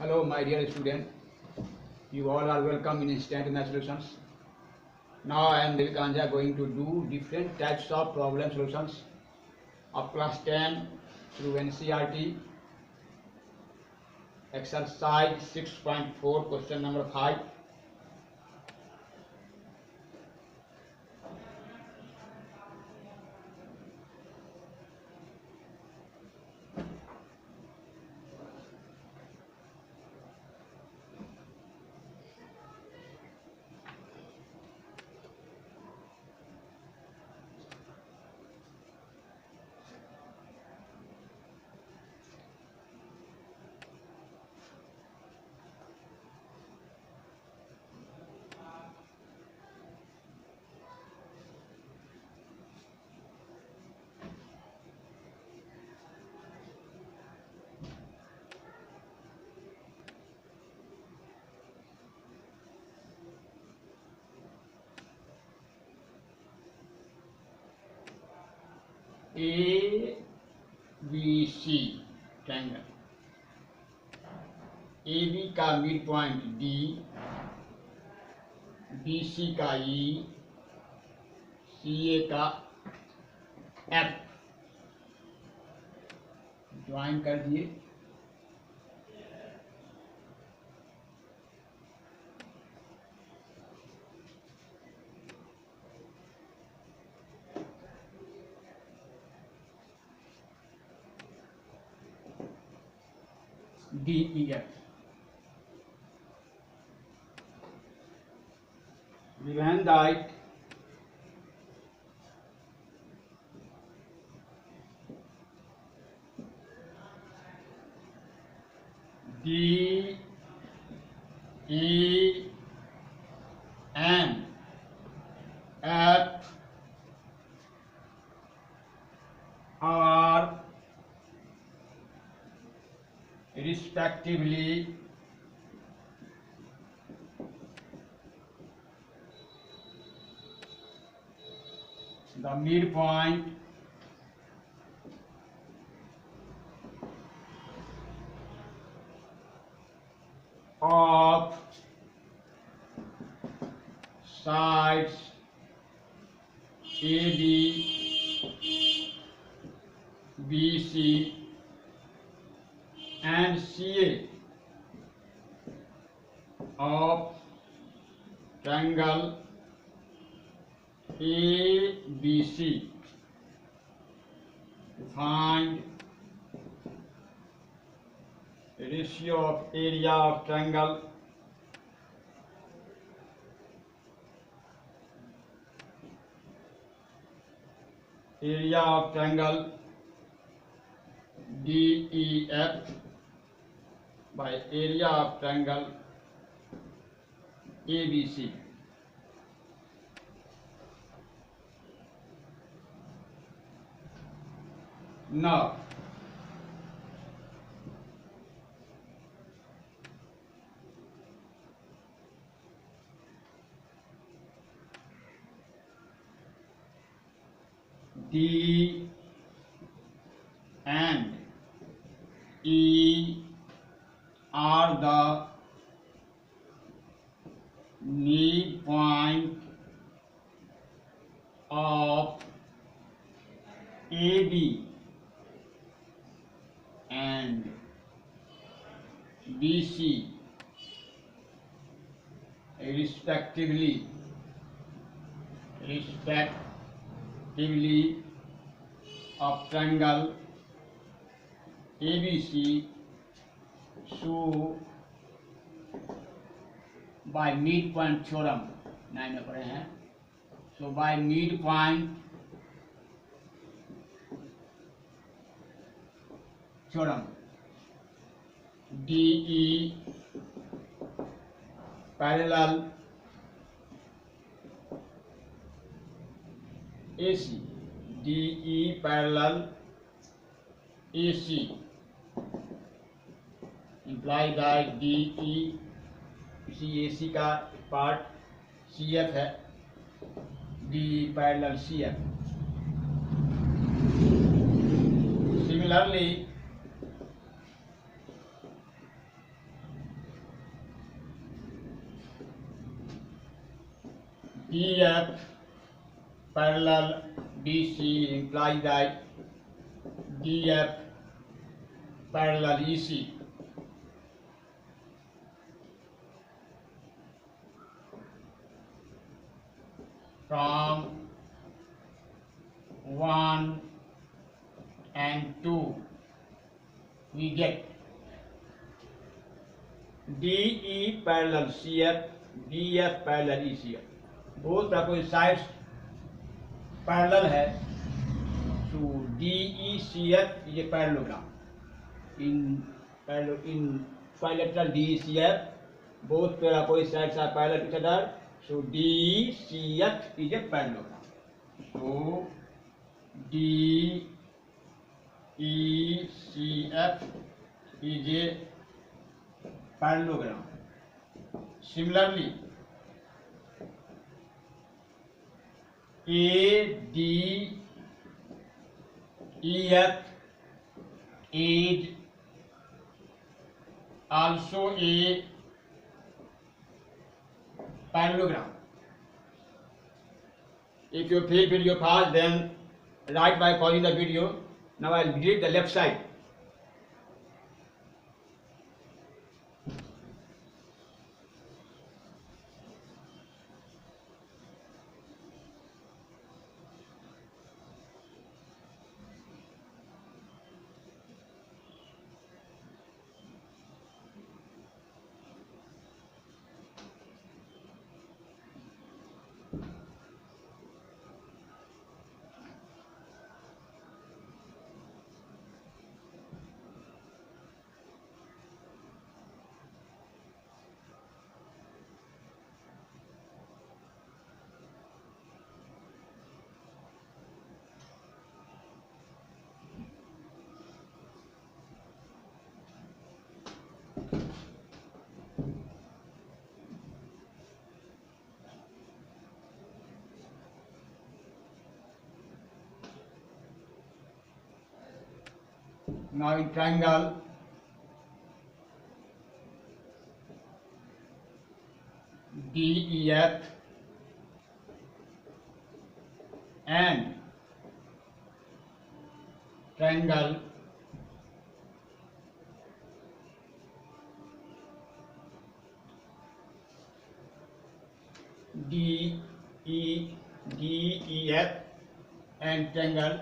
Hello, my dear student. You all are welcome in Instant Math Solutions. Now I am Vivekananda going to do different types of problem solutions of class 10 through NCERT. Exercise 6.4, question number 5. A B C triangle, A B का mid point D, B C का E, C A का F join कर दिए। D E F given that D E N F are respectively the midpoint of sides AB, BC and CA of triangle ABC. Find ratio of area of triangle DEF by area of triangle ABC. Now D and E are the midpoint of AB and BC respectively of triangle ABC. So by midpoint theorem 9 में पढ़े हैं. So by midpoint theorem DE parallel AC, DE parallel AC imply that DE CAC का part CF है, DE parallel CF. Similarly EF parallel BC implies that DF parallel EC. From 1 and 2 we get DE parallel CF, DF parallel ECF. Both opposite sides parallel है, so DECF is a parallelogram. In trilateral DECF, both opposite sides are parallel to each other, so DECF is a parallelogram. So DECF is a parallelogram. Similarly, ADEF is also a parallelogram. If you feel video fast, then write by pausing the video. Now I will delete the left side. Now in triangle, DEF and triangle DEF and triangle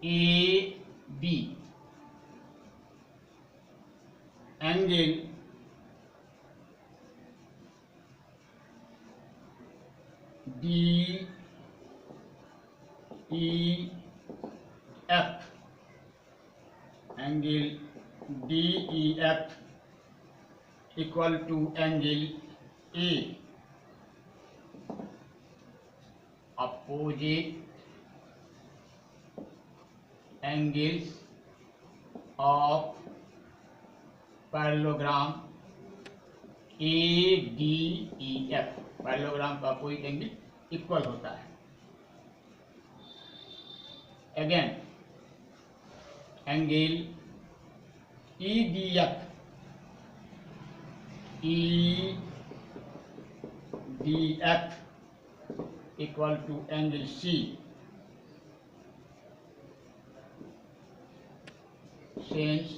CAB, angle DEF equal to angle A. Opposite angles of parallelogram ADEF. Parallelogram का opposite angle equal होता है. Again angle EDF equal to angle C, since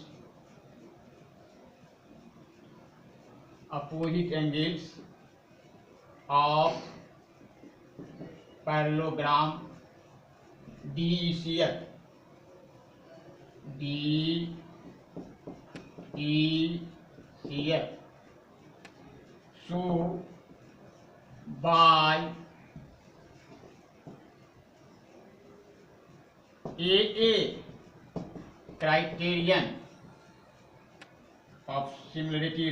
opposite angles of parallelogram DECF so by AA criterion of similarity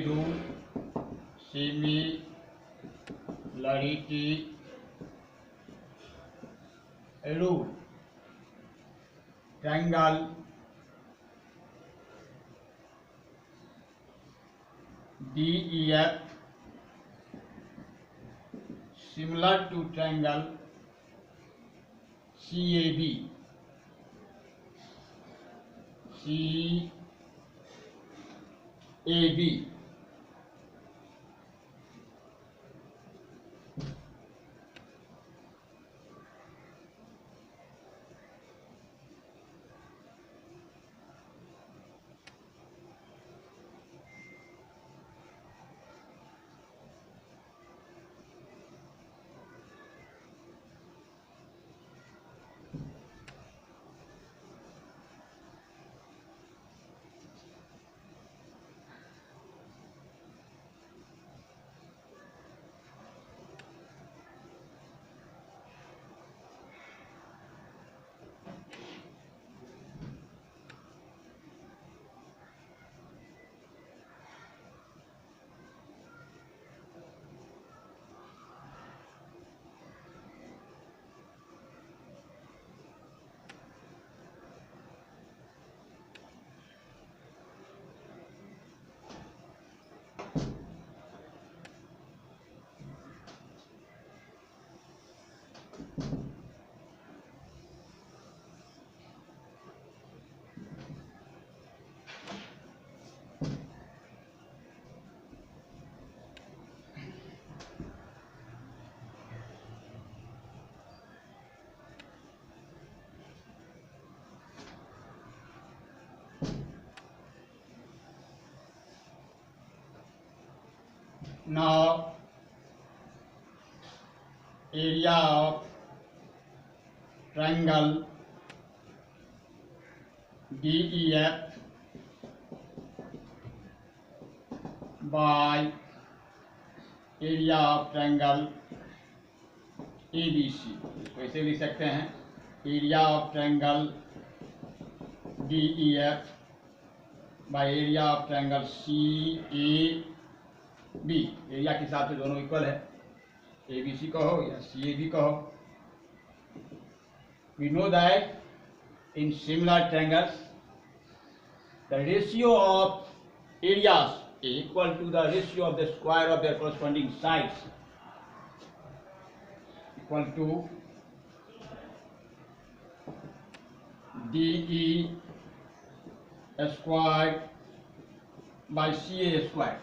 rule, triangle DEF similar to triangle CAB. Now area of triangle DEF by area of triangle ABC, इसको ऐसे लिख सकते हैं, area of triangle DEF by area of triangle CAB। Area के हिसाब से दोनों equal है, ABC कहो या CAB कहो। We know that in similar triangles the ratio of areas is equal to the ratio of the square of their corresponding sides, equal to DE squared by CA squared।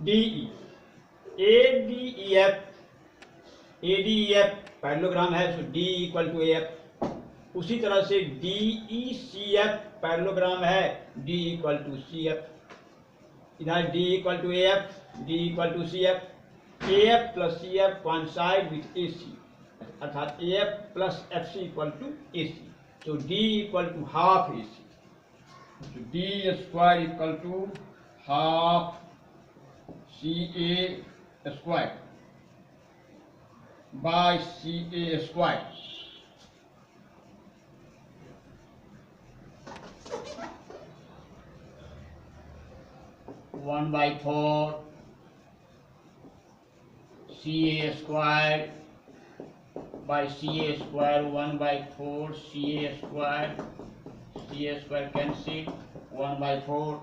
DE ADEF parallelogram है, so D equal to AF। उसी तरह से DECF parallelogram है, D equal to CF। इधर D equal to AF, D equal to CF। AF plus CF coincide with AC, अर्थात AF plus FC equal to AC, so D equal to half AC, so D square equal to half CA square by CA square। One by four CA square by CA square, 1/4 CA square, CA square cancel, 1/4।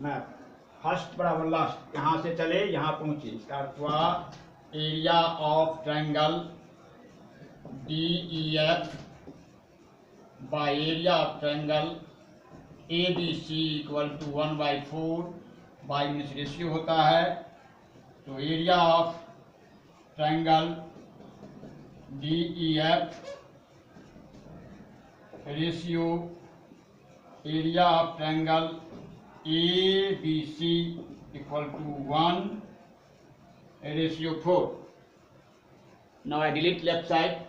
मैं first बराबर last यहाँ से चले यहाँ पहुँचे, इसका अर्थ हुआ area of triangle DEF by area of triangle ABC equal to 1/4 by means ratio होता है, तो area of triangle DEF ratio area of triangle ABC equal to 1 ratio 4। Now I delete left side,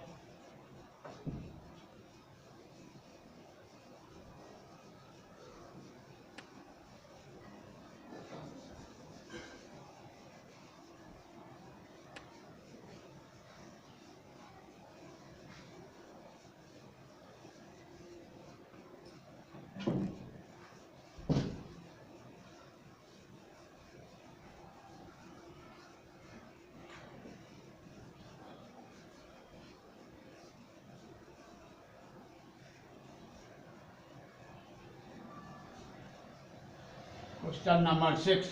question number 6।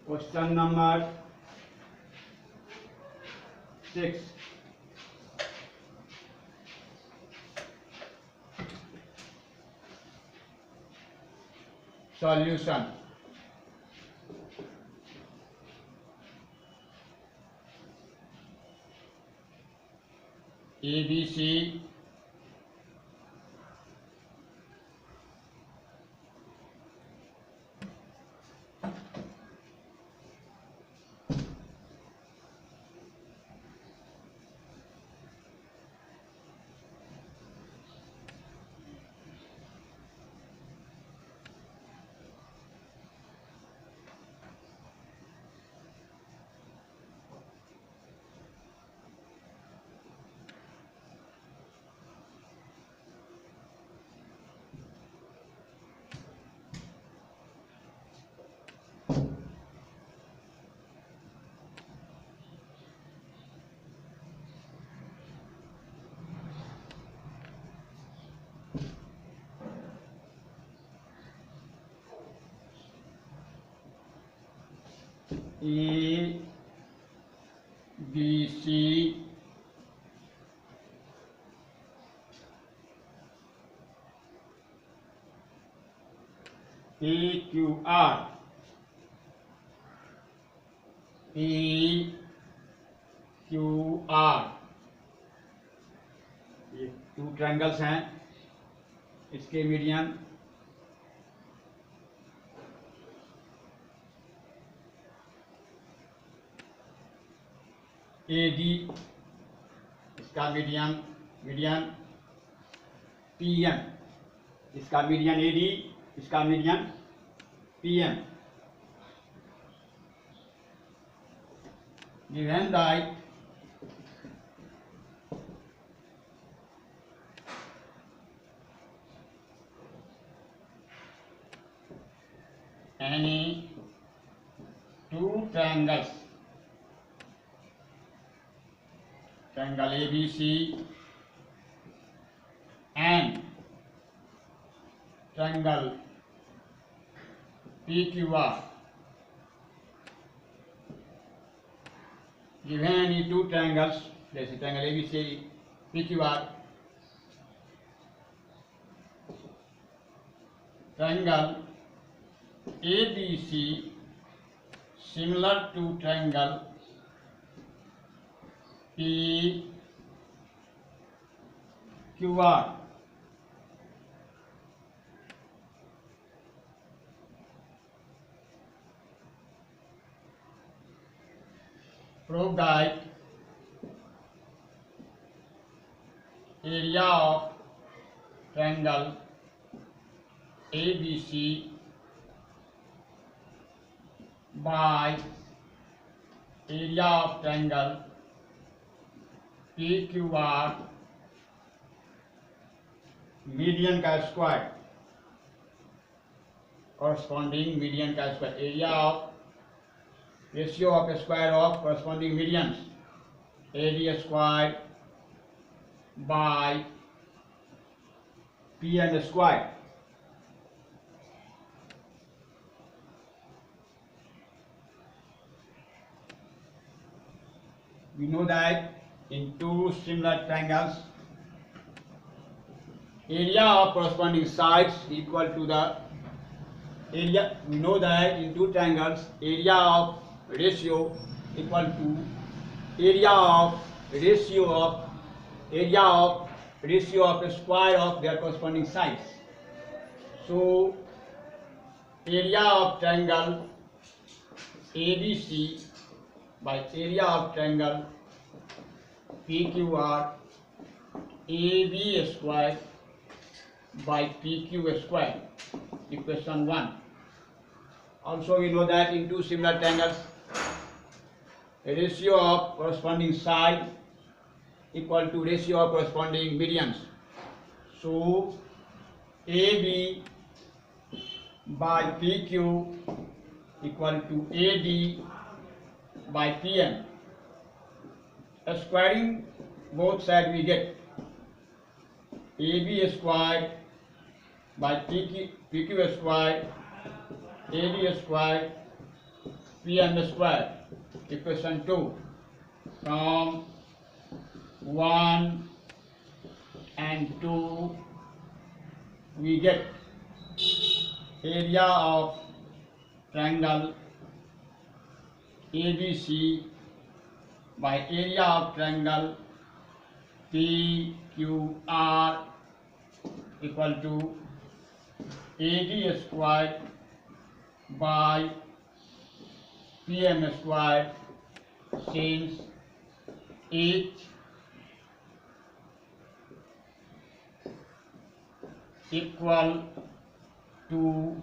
Question number 6, solution. ABC ABC PQR ये two triangles हैं, इसके median AD, इसका median PM, इसका median AD, इसका median PM. Given that any two triangles, triangle ABC and triangle PQR, given any two triangles, जैसे triangle ABC PQR, triangle ABC similar to triangle PQR. Prove that area of triangle ABC by area of triangle PQR median का square, corresponding median का square, area of ratio of square of corresponding medians, AD square by PN square. We know that in two similar triangles, area of corresponding sides equal to the area. We know that in two triangles, area of ratio equal to area of square of their corresponding sides. So area of triangle ABC by area of triangle PQR, AB square by PQ square, equation 1. Also we know that in two similar triangles, ratio of corresponding side equal to ratio of corresponding medians. So AB by PQ equal to AD by PM. Squaring both sides we get AB square by PQ square, AD square, PM square, equation 2. From 1 and 2 we get area of triangle ABC by area of triangle PQR equal to AD square by PM square, since each equal to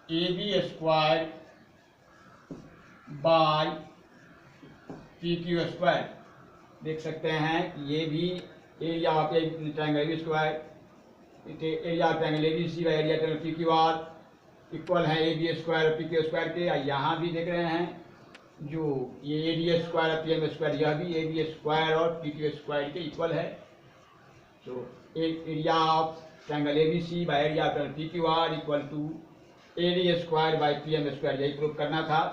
AB square by PQ square. देख सकते हैं कि ये भी area of triangle A square, area of triangle ABC by area triangle PQR equal है AB square और PQ square के. यहाँ भी देख रहे हैं जो ये AD स्क्वायर और PM स्क्वायर, यह भी AB स्क्वायर और PQ स्क्वायर के इक्वल है. तो area of triangle ABC by area of triangle PQR equal to AD square by PM square. यही प्रूव करना था.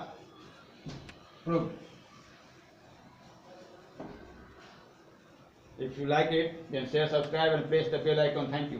Prove. If you like it, then share, subscribe and press the bell icon. Thank you.